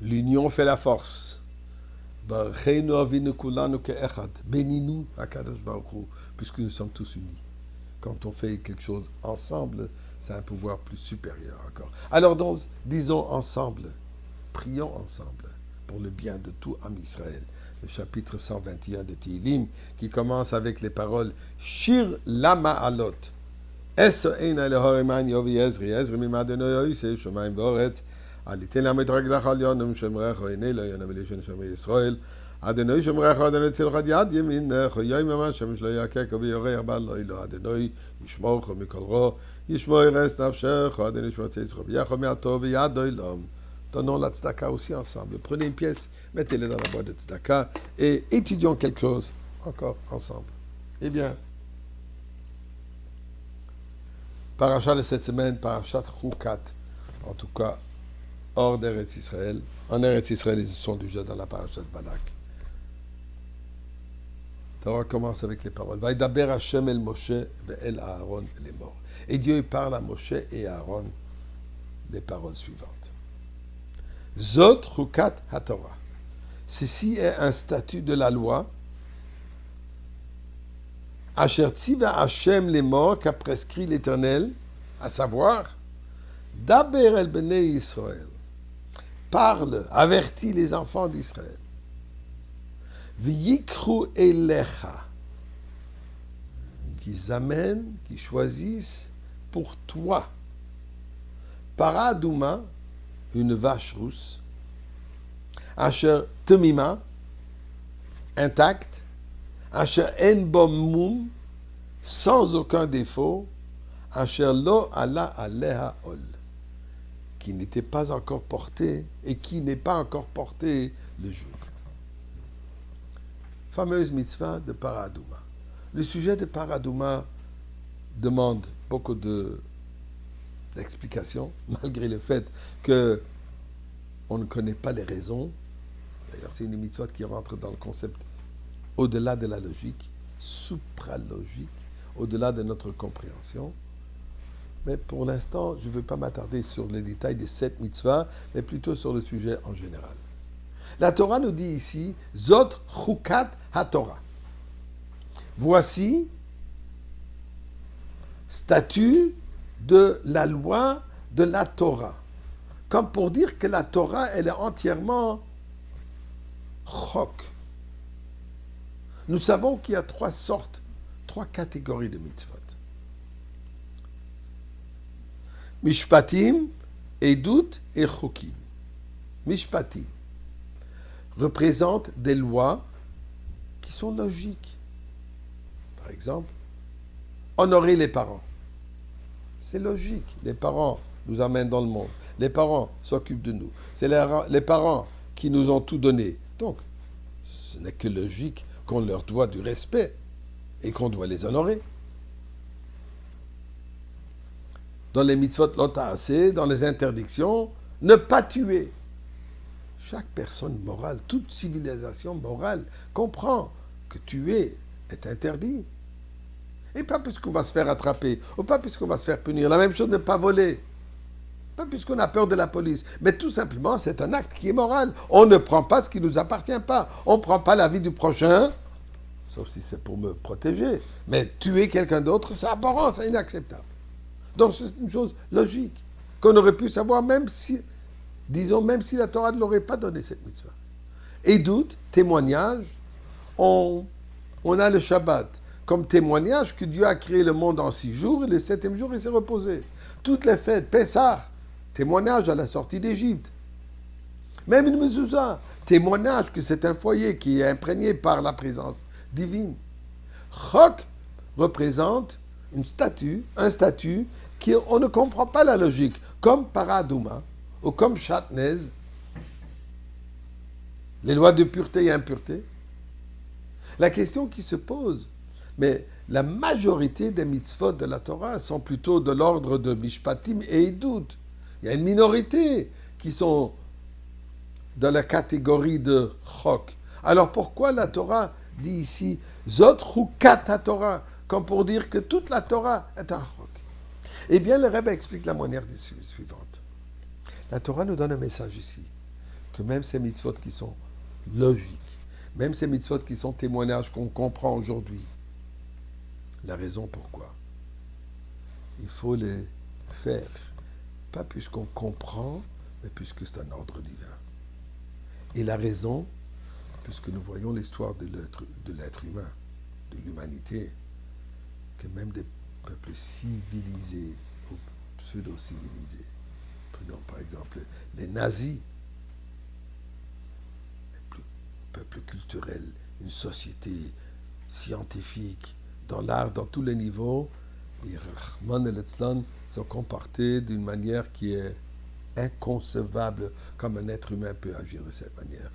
L'union fait la force. Bénis-nous, Akadosh Baruch Hu, puisque nous sommes tous unis. Quand on fait quelque chose ensemble, c'est un pouvoir plus supérieur encore. Alors disons ensemble, prions ensemble pour le bien de tout Am Israël. Le chapitre 121 de Tehillim, qui commence avec les paroles Shir Lama Alot. Es eina lehoreman yovi ezri, ezri mimadeno yoise, shomayim voretz, alitin lamet reglach al yonum shemrecho, ene lo yonam elishon shemre Yisrael, Adonai shemrecho, Adonai tzilchad yad yeminnecho, yoy mama shemesh lo yakek, ovi yorei abal lo ilo, Adonai yishmorcho mikol ro, yishmor eres nafshecho, Adonai shmotzeitzcho, v'yacho miato v'yad oilom. Donnons la tzedaka aussi ensemble. Prenez une pièce, mettez-la dans la boîte de tzedaka et étudions quelque chose encore ensemble. Eh bien, Parachat de cette semaine, Parachat Chukat, en tout cas, hors d'Eretz Israël. En Eretz Israël, ils sont déjà dans la Parachat Balak. Torah commence avec les paroles. Vaïdaber Hashem el Moshe ve'el Aaron les morts. Et Dieu parle à Moshe et à Aaron les paroles suivantes. Zot Chukat HaTorah. Ceci est un statut de la loi. Asher tziva Hashem les morts qu'a prescrit l'Éternel, à savoir, Daber el Bnei Israël. Parle, avertis les enfants d'Israël. V'yikru elecha. Qu'ils amènent, qu'ils choisissent pour toi. Paradouma, une vache rousse. Asher temima, intacte. Asher en bom mum, sans aucun défaut. Asher lo ala aleha ol, qui n'était pas encore porté et qui n'est pas encore porté le jour. Fameuse mitzvah de Paradouma. Le sujet de Paradouma demande beaucoup d'explications, malgré le fait que on ne connaît pas les raisons. D'ailleurs, c'est une mitzvah qui rentre dans le concept au-delà de la logique, supralogique, au-delà de notre compréhension. Mais pour l'instant, je ne veux pas m'attarder sur les détails des 7 mitzvahs, mais plutôt sur le sujet en général. La Torah nous dit ici, Zot Chukat HaTorah. Voici statut de la loi de la Torah. Comme pour dire que la Torah, elle est entièrement chok. Nous savons qu'il y a 3 catégories de mitzvot. Mishpatim, Edut et Chokim. Mishpatim représente des lois qui sont logiques. Par exemple, honorer les parents. C'est logique. Les parents nous amènent dans le monde. Les parents s'occupent de nous. C'est les parents qui nous ont tout donné. Donc, ce n'est que logique qu'on leur doit du respect et qu'on doit les honorer. Dans les mitzvot lota'aseh, dans les interdictions, ne pas tuer. Chaque personne morale, toute civilisation morale comprend que tuer est interdit. Et pas puisqu'on va se faire attraper, ou pas puisqu'on va se faire punir. La même chose, ne pas voler. Pas puisqu'on a peur de la police. Mais tout simplement, c'est un acte qui est moral. On ne prend pas ce qui ne nous appartient pas. On ne prend pas la vie du prochain, sauf si c'est pour me protéger. Mais tuer quelqu'un d'autre, c'est abhorrent, c'est inacceptable. Donc c'est une chose logique, qu'on aurait pu savoir même si, disons, même si la Torah ne l'aurait pas donné cette mitzvah. Et doute, témoignage, on a le Shabbat comme témoignage que Dieu a créé le monde en 6 jours et le 7e jour il s'est reposé. Toutes les fêtes, Pessah, témoignage à la sortie d'Égypte. Même une mezouza, témoignage que c'est un foyer qui est imprégné par la présence divine. Chok représente un statut qu'on ne comprend pas la logique, comme Paradouma ou comme Shatnez, les lois de pureté et impureté. La question qui se pose, mais la majorité des mitzvot de la Torah sont plutôt de l'ordre de Mishpatim et Edut. Il y a une minorité qui sont dans la catégorie de Chok. Alors pourquoi la Torah dit ici Zot Chukat HaTorah, comme pour dire que toute la Torah est un Chok? Eh bien, le Rebbe explique la manière suivante. La Torah nous donne un message ici, que même ces mitzvot qui sont logiques, même ces mitzvot qui sont témoignages qu'on comprend aujourd'hui, la raison pourquoi il faut les faire, pas puisqu'on comprend, mais puisque c'est un ordre divin. Et la raison, puisque nous voyons l'histoire de l'être humain, de l'humanité, que même des peuples civilisés ou pseudo-civilisés, prenons par exemple les nazis, peuple culturel, une société scientifique, dans l'art, dans tous les niveaux, et Rahman et Letzlan sont comportés d'une manière qui est inconcevable, comme un être humain peut agir de cette manière.